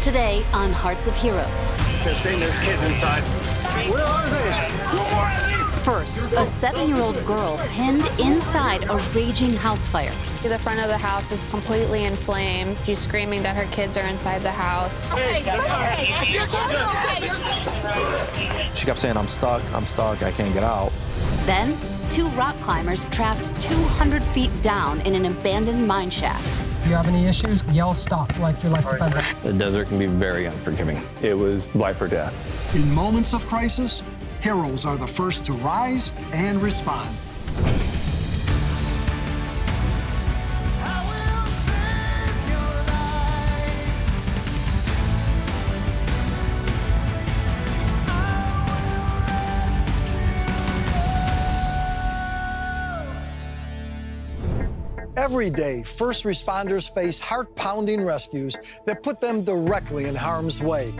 Today on Hearts of Heroes. They're saying there's kids inside. Where are they? First, a 7-year-old girl pinned inside a raging house fire. The front of the house is completely in flames. She's screaming that her kids are inside the house. She kept saying, I'm stuck, I can't get out. Then, 2 rock climbers trapped 200 feet down in an abandoned mine shaft. If you have any issues, yell stop like your life depends on it. The desert can be very unforgiving. It was life or death. In moments of crisis, heroes are the first to rise and respond. Every day, first responders face heart-pounding rescues that put them directly in harm's way.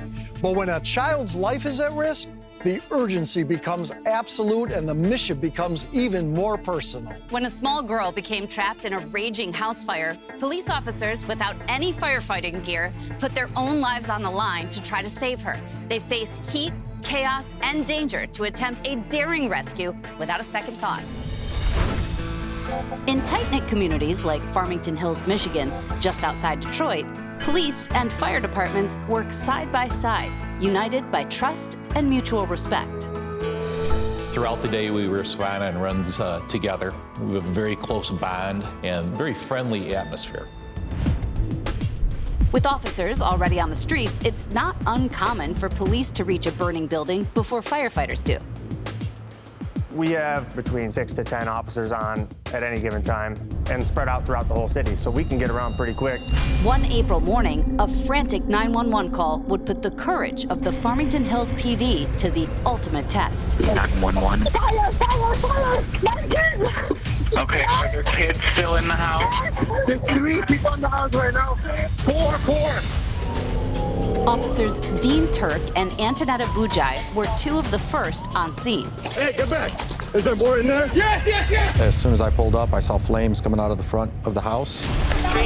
But when a child's life is at risk, the urgency becomes absolute and the mission becomes even more personal. When a small girl became trapped in a raging house fire, police officers without any firefighting gear put their own lives on the line to try to save her. They faced heat, chaos, and danger to attempt a daring rescue without a second thought. In tight-knit communities like Farmington Hills, Michigan, just outside Detroit, police and fire departments work side by side, united by trust and mutual respect. Throughout the day, we were Savannah runs together. We have a very close bond and very friendly atmosphere. With officers already on the streets, it's not uncommon for police to reach a burning building before firefighters do. We have between 6 to 10 officers on at any given time and spread out throughout the whole city, so we can get around pretty quick. One April morning, a frantic 911 call would put the courage of the Farmington Hills PD to the ultimate test. 911. Fire! Kids! Okay, are there kids still in the house? There's 3 people in the house right now. 4. Officers Dean Turk and Antonetta Bujai were 2 of the first on scene. Hey, get back! Is there more in there? Yes! As soon as I pulled up, I saw flames coming out of the front of the house.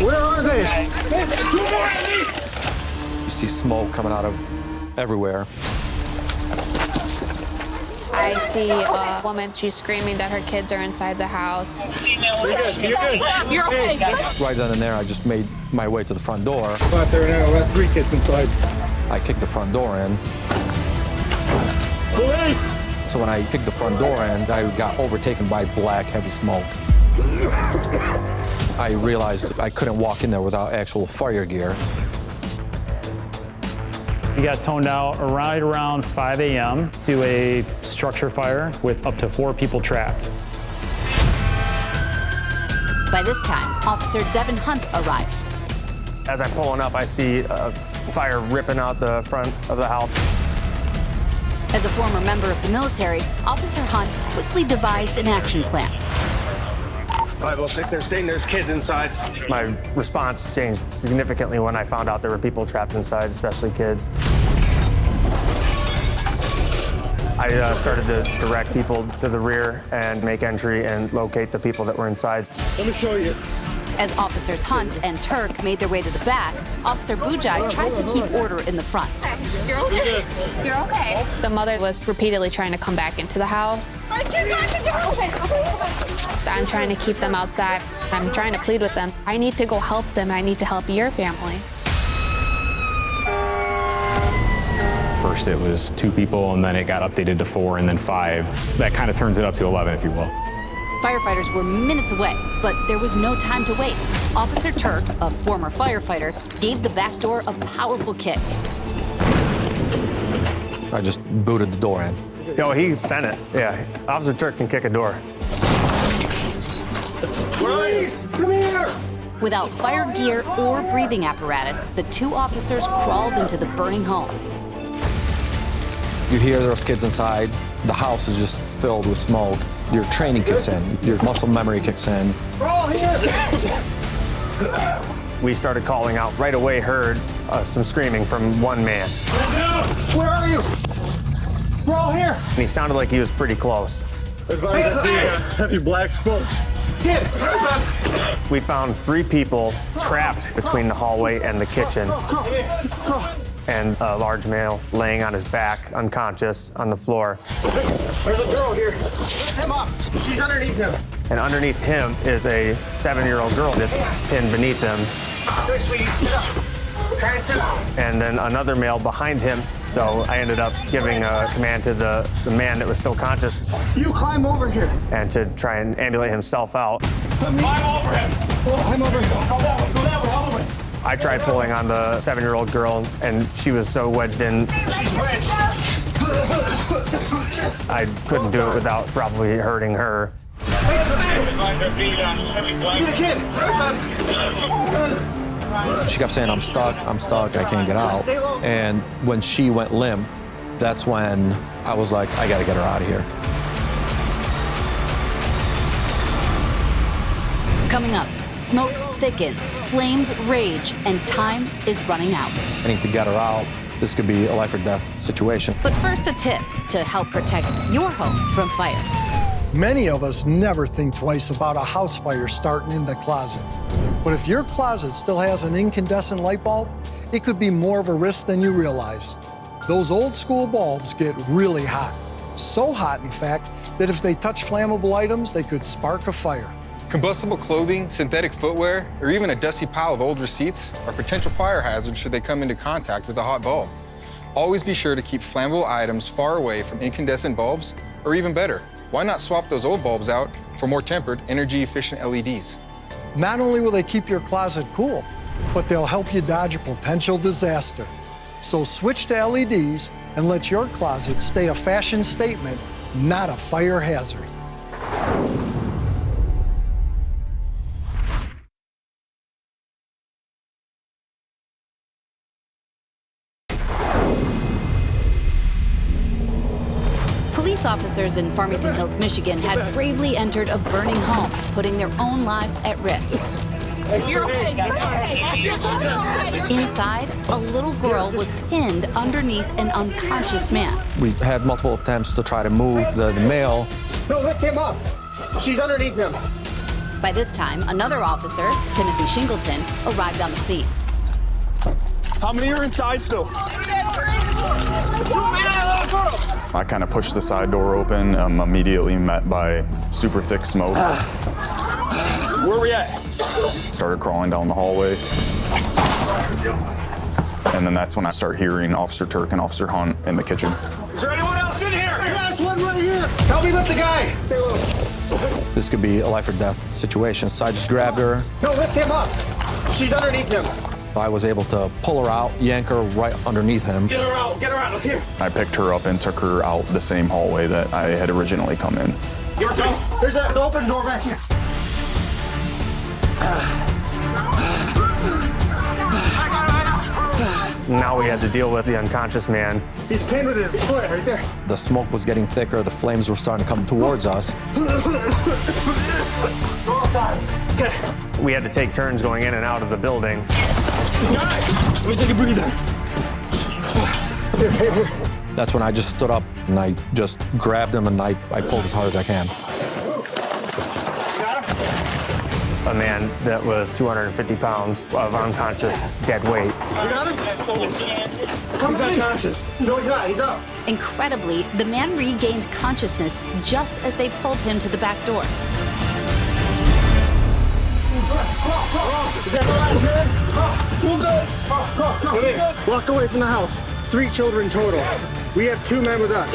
Where are they? 2 more at least! You see smoke coming out of everywhere. I see a woman, she's screaming that her kids are inside the house. You're okay. Right then and there, I just made my way to the front door. Out there now, we have 3 kids inside. I kicked the front door in. Police! So when I kicked the front door in, I got overtaken by black, heavy smoke. I realized I couldn't walk in there without actual fire gear. We got toned out right around 5 a.m. to a structure fire with up to 4 people trapped. By this time, Officer Devin Hunt arrived. As I'm pulling up, I see a fire ripping out the front of the house. As a former member of the military, Officer Hunt quickly devised an action plan. 506, they're saying there's kids inside. My response changed significantly when I found out there were people trapped inside, especially kids. I started to direct people to the rear and make entry and locate the people that were inside. Let me show you. As Officers Hunt and Turk made their way to the back, Officer Bujai tried to keep order in the front. You're okay. You're okay. The mother was repeatedly trying to come back into the house. I'm trying to keep them outside. I'm trying to plead with them. I need to go help them. I need to help your family. First it was 2 people, and then it got updated to 4, and then 5. That kind of turns it up to 11, if you will. Firefighters were minutes away, but there was no time to wait. Officer Turk, a former firefighter, gave the back door a powerful kick. I just booted the door in. Yo, he sent it. Yeah, Officer Turk can kick a door. Police, come here! Without fire gear or breathing apparatus, the 2 officers crawled into the burning home. You hear those kids inside. The house is just filled with smoke. Your training kicks in. Your muscle memory kicks in. We're all here! We started calling out. Right away heard some screaming from one man. Where are you? We're all here! And he sounded like he was pretty close. Advise that the heavy black smoke. Get We found 3 people trapped between the hallway and the kitchen. and a large male laying on his back, unconscious, on the floor. There's a girl here. Lift him up. She's underneath him. And underneath him is a 7-year-old girl that's pinned beneath him. Good, sweetie. Sit up. Try and sit up. And then another male behind him. So I ended up giving a command to the man that was still conscious. You climb over here. And to try and ambulate himself out. Climb over him. Climb over him. Go that way. Go that way. All the way. I tried pulling on the 7-year-old girl, and she was so wedged in. She's wedged. I couldn't do it without probably hurting her. Be the kid. She kept saying, I'm stuck, I can't get out. And when she went limp, that's when I was like, I gotta get her out of here. Coming up, smoke thickens, flames rage, and time is running out. I need to get her out. This could be a life or death situation. But first, a tip to help protect your home from fire. Many of us never think twice about a house fire starting in the closet. But if your closet still has an incandescent light bulb, it could be more of a risk than you realize. Those old school bulbs get really hot. So hot, in fact, that if they touch flammable items, they could spark a fire. Combustible clothing, synthetic footwear, or even a dusty pile of old receipts are potential fire hazards should they come into contact with a hot bulb. Always be sure to keep flammable items far away from incandescent bulbs, or even better, why not swap those old bulbs out for more tempered, energy-efficient LEDs? Not only will they keep your closet cool, but they'll help you dodge a potential disaster. So switch to LEDs and let your closet stay a fashion statement, not a fire hazard. Police officers in Farmington Hills, Michigan had bravely entered a burning home, putting their own lives at risk. Inside, a little girl was pinned underneath an unconscious man. We had multiple attempts to try to move the male. No, lift him up. She's underneath him. By this time, another officer, Timothy Shingleton, arrived on the scene. How many are inside still? I kind of pushed the side door open, immediately met by super thick smoke. Where are we at? Started crawling down the hallway. And then that's when I start hearing Officer Turk and Officer Hunt in the kitchen. Is there anyone else in here? Yes, one right here. Help me lift the guy. Say hello. This could be a life or death situation. So I just grabbed her. No, lift him up. She's underneath him. I was able to pull her out, yank her right underneath him. Get her out, look here. I picked her up and took her out the same hallway that I had originally come in. There's an open door back here. Now we had to deal with the unconscious man. He's pinned with his foot right there. The smoke was getting thicker, the flames were starting to come towards us. Go outside. Okay. We had to take turns going in and out of the building. Guys, let me take a breather. That's when I just stood up and I just grabbed him and I pulled as hard as I can. A man that was 250 pounds of unconscious dead weight. You got him? He's unconscious. No, he's not. He's up. Incredibly, the man regained consciousness just as they pulled him to the back door. Is that the last man? We'll go. Come here. Walk away from the house. 3 children total. We have 2 men with us.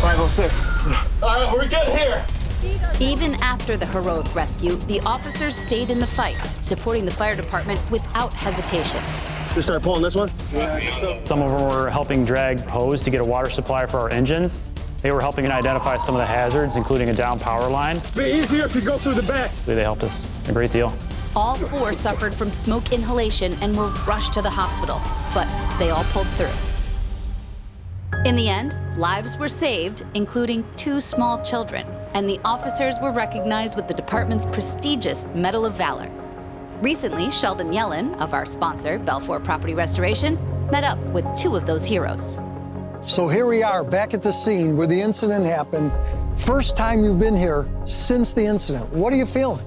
506. All right, we're good here. Even after the heroic rescue, the officers stayed in the fight, supporting the fire department without hesitation. Just start pulling this one? Some of them were helping drag hose to get a water supply for our engines. They were helping identify some of the hazards, including a down power line. Be easier if you go through the back. They helped us a great deal. All 4 suffered from smoke inhalation and were rushed to the hospital, but they all pulled through. In the end, lives were saved, including 2 small children, and the officers were recognized with the department's prestigious Medal of Valor. Recently, Sheldon Yellen, of our sponsor, Belfour Property Restoration, met up with 2 of those heroes. So here we are back at the scene where the incident happened. First time you've been here since the incident. What are you feeling?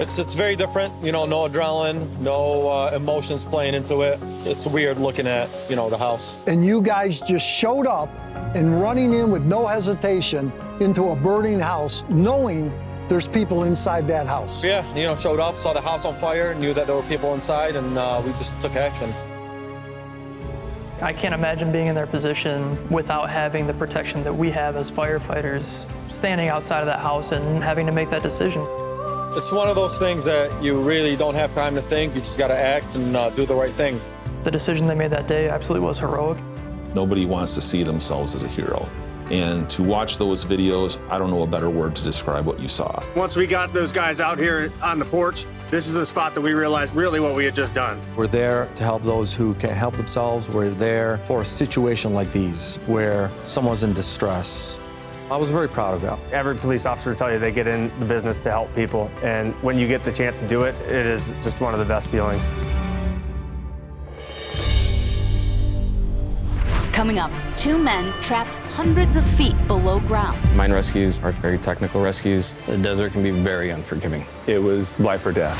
It's very different, you know, no adrenaline, no emotions playing into it. It's weird looking at, you know, the house. And you guys just showed up and running in with no hesitation into a burning house, knowing there's people inside that house. Yeah, you know, showed up, saw the house on fire, knew that there were people inside, and we just took action. I can't imagine being in their position without having the protection that we have as firefighters, standing outside of that house and having to make that decision. It's one of those things that you really don't have time to think. You just got to act and do the right thing. The decision they made that day absolutely was heroic. Nobody wants to see themselves as a hero. And to watch those videos, I don't know a better word to describe what you saw. Once we got those guys out here on the porch, this is the spot that we realized really what we had just done. We're there to help those who can't help themselves. We're there for a situation like these where someone's in distress. I was very proud of that. Every police officer will tell you they get in the business to help people. And when you get the chance to do it, it is just one of the best feelings. Coming up, 2 men trapped hundreds of feet below ground. Mine rescues are very technical rescues. The desert can be very unforgiving. It was life or death.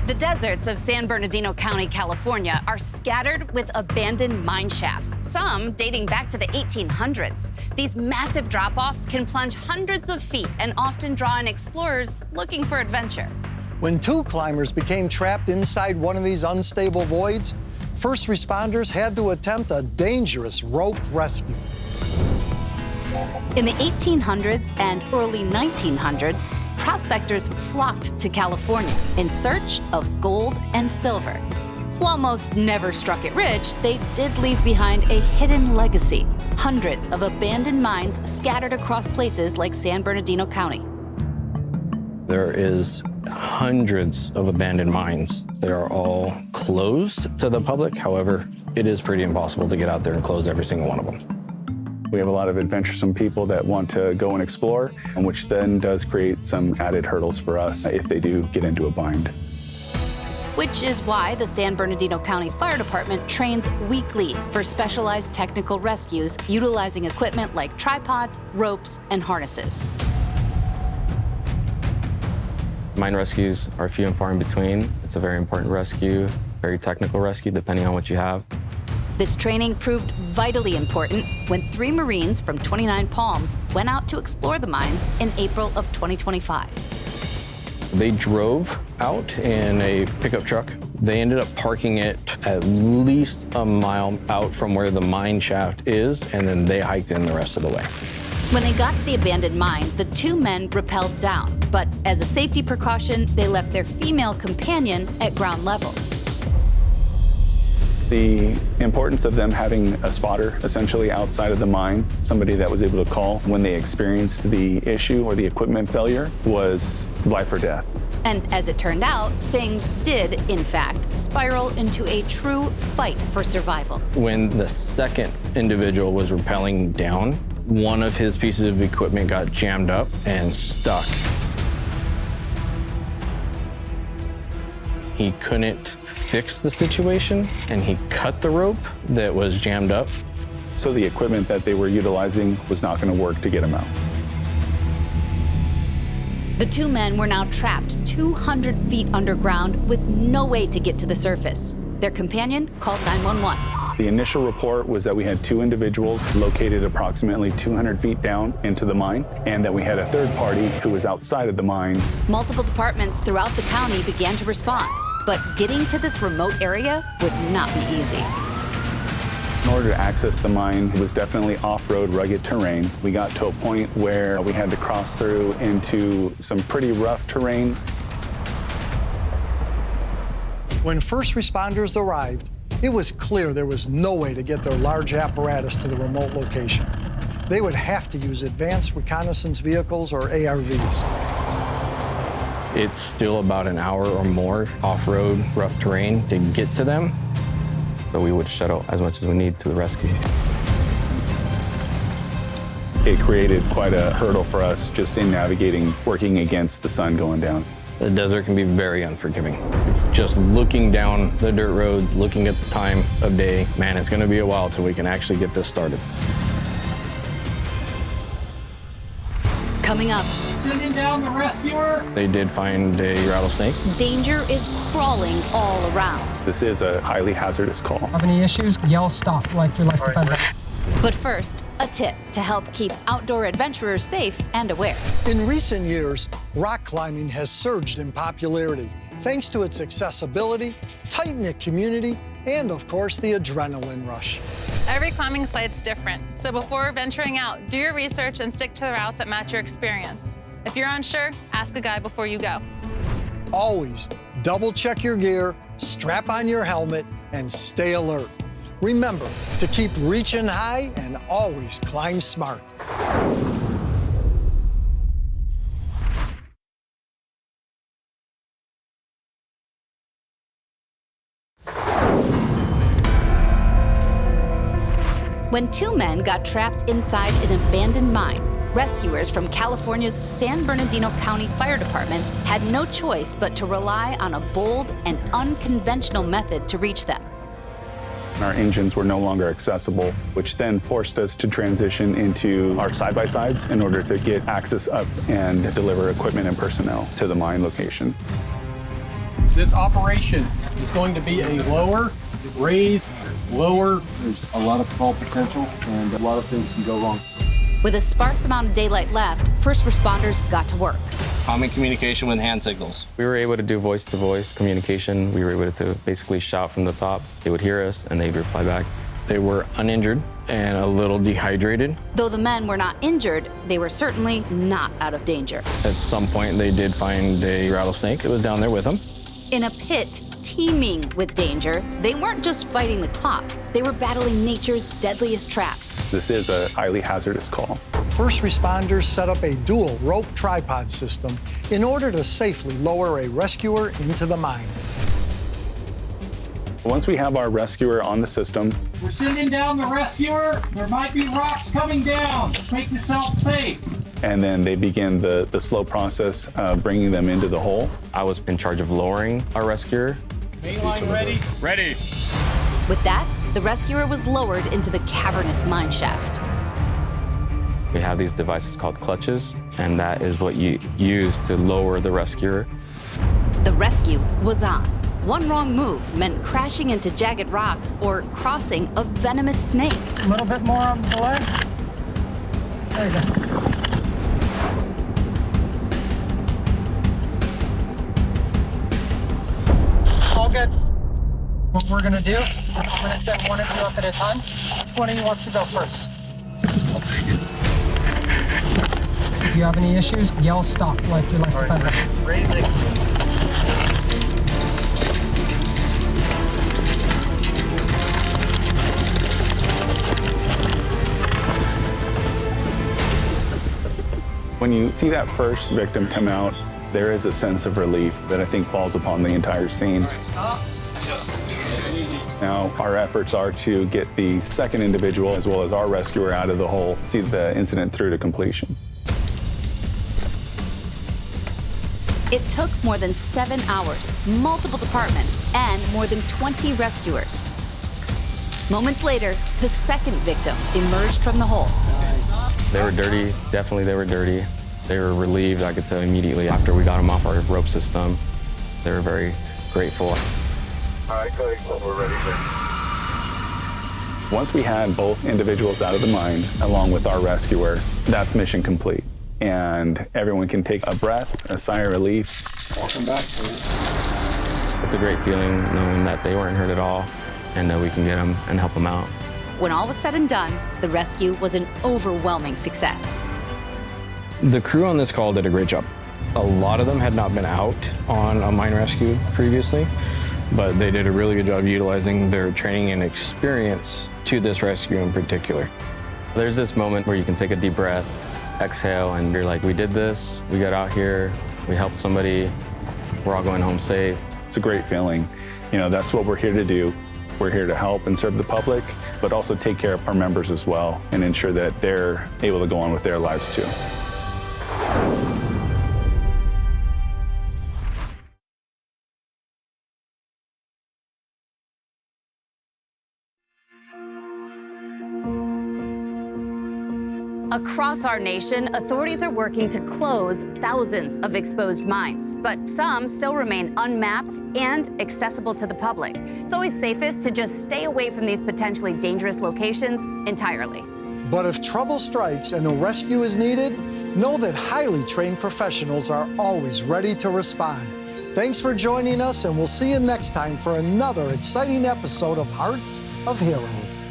The deserts of San Bernardino County, California, are scattered with abandoned mine shafts, some dating back to the 1800s. These massive drop-offs can plunge hundreds of feet and often draw in explorers looking for adventure. When 2 climbers became trapped inside one of these unstable voids, first responders had to attempt a dangerous rope rescue. In the 1800s and early 1900s, prospectors flocked to California in search of gold and silver. While most never struck it rich, they did leave behind a hidden legacy. Hundreds of abandoned mines scattered across places like San Bernardino County. There is hundreds of abandoned mines. They are all closed to the public. However, it is pretty impossible to get out there and close every single one of them. We have a lot of adventuresome people that want to go and explore, which then does create some added hurdles for us if they do get into a bind. Which is why the San Bernardino County Fire Department trains weekly for specialized technical rescues utilizing equipment like tripods, ropes, and harnesses. Mine rescues are few and far in between. It's a very important rescue, very technical rescue, depending on what you have. This training proved vitally important when 3 Marines from 29 Palms went out to explore the mines in April of 2025. They drove out in a pickup truck. They ended up parking it at least a mile out from where the mine shaft is, and then they hiked in the rest of the way. When they got to the abandoned mine, the 2 men rappelled down, but as a safety precaution, they left their female companion at ground level. The importance of them having a spotter essentially outside of the mine, somebody that was able to call when they experienced the issue or the equipment failure, was life or death. And as it turned out, things did, in fact, spiral into a true fight for survival. When the second individual was rappelling down, one of his pieces of equipment got jammed up and stuck. He couldn't fix the situation, and he cut the rope that was jammed up. So the equipment that they were utilizing was not going to work to get him out. The 2 men were now trapped 200 feet underground with no way to get to the surface. Their companion called 911. The initial report was that we had 2 individuals located approximately 200 feet down into the mine, and that we had a third party who was outside of the mine. Multiple departments throughout the county began to respond, but getting to this remote area would not be easy. In order to access the mine, it was definitely off-road, rugged terrain. We got to a point where we had to cross through into some pretty rough terrain. When first responders arrived, it was clear there was no way to get their large apparatus to the remote location. They would have to use advanced reconnaissance vehicles or ARVs. It's still about an hour or more off-road, rough terrain to get to them. So we would shuttle as much as we need to the rescue. It created quite a hurdle for us just in navigating, working against the sun going down. The desert can be very unforgiving. Just looking down the dirt roads, looking at the time of day, man, it's going to be a while till we can actually get this started. Coming up, Sending down the rescuer. They did find a rattlesnake. danger is crawling all around. This is a highly hazardous call. Have any issues? Yell stop like you're like the feds. But first, a tip to help keep outdoor adventurers safe and aware. In recent years, rock climbing has surged in popularity thanks to its accessibility, tight-knit community, and of course, the adrenaline rush. Every climbing site's different, so before venturing out, do your research and stick to the routes that match your experience. If you're unsure, ask a guide before you go. Always double-check your gear, strap on your helmet, and stay alert. Remember to keep reaching high and always climb smart. When two men got trapped inside an abandoned mine, rescuers from California's San Bernardino County Fire Department had no choice but to rely on a bold and unconventional method to reach them. Our engines were no longer accessible, which then forced us to transition into our side-by-sides in order to get access up and deliver equipment and personnel to the mine location. This operation is going to be a lower, raise, lower. There's a lot of fall potential and a lot of things can go wrong. With a sparse amount of daylight left, first responders got to work. Common communication with hand signals. We were able to do voice-to-voice communication. We were able to basically shout from the top. They would hear us, and they'd reply back. They were uninjured and a little dehydrated. Though the men were not injured, they were certainly not out of danger. At some point, they did find a rattlesnake that was down there with them. In a pit teeming with danger, they weren't just fighting the clock. They were battling nature's deadliest traps. This is a highly hazardous call. First responders set up a dual rope tripod system in order to safely lower a rescuer into the mine. Once we have our rescuer on the system, We're sending down the rescuer. There might be rocks coming down. Make yourself safe. and then they begin the slow process of bringing them into the hole. I was in charge of lowering our rescuer. Mainline ready? Ready. With that, the rescuer was lowered into the cavernous mine shaft. We have these devices called clutches, and that is what you use to lower the rescuer. The rescue was on. One wrong move meant crashing into jagged rocks or crossing a venomous snake. A little bit more on the leg. There you go. All good. What we're gonna do is I'm gonna send one of you up at a time. Which one of you wants to go first? I'll take it. If you have any issues, yell stop like you're like the fence. Ready, When you see that first victim come out, there is a sense of relief that I think falls upon the entire scene. Now, our efforts are to get the second individual as well as our rescuer out of the hole, see the incident through to completion. It took more than 7 hours, multiple departments, and more than 20 rescuers. Moments later, the second victim emerged from the hole. They were dirty, definitely they were dirty. They were relieved, I could tell immediately after we got them off our rope system. They were very grateful. All right, Cody, we're ready. Once we had both individuals out of the mine, along with our rescuer, that's mission complete. And everyone can take a breath, a sigh of relief. Welcome back, please. It's a great feeling knowing that they weren't hurt at all and that we can get them and help them out. When all was said and done, the rescue was an overwhelming success. The crew on this call did a great job. A lot of them had not been out on a mine rescue previously, but they did a really good job utilizing their training and experience to this rescue in particular. There's this moment where you can take a deep breath, exhale, and you're like, we did this, we got out here, we helped somebody, we're all going home safe. It's a great feeling. You know, that's what we're here to do. We're here to help and serve the public, but also take care of our members as well and ensure that they're able to go on with their lives too. Across our nation, authorities are working to close thousands of exposed mines, but some still remain unmapped and accessible to the public. It's always safest to just stay away from these potentially dangerous locations entirely. But if trouble strikes and a rescue is needed, know that highly trained professionals are always ready to respond. Thanks for joining us, and we'll see you next time for another exciting episode of Hearts of Heroes.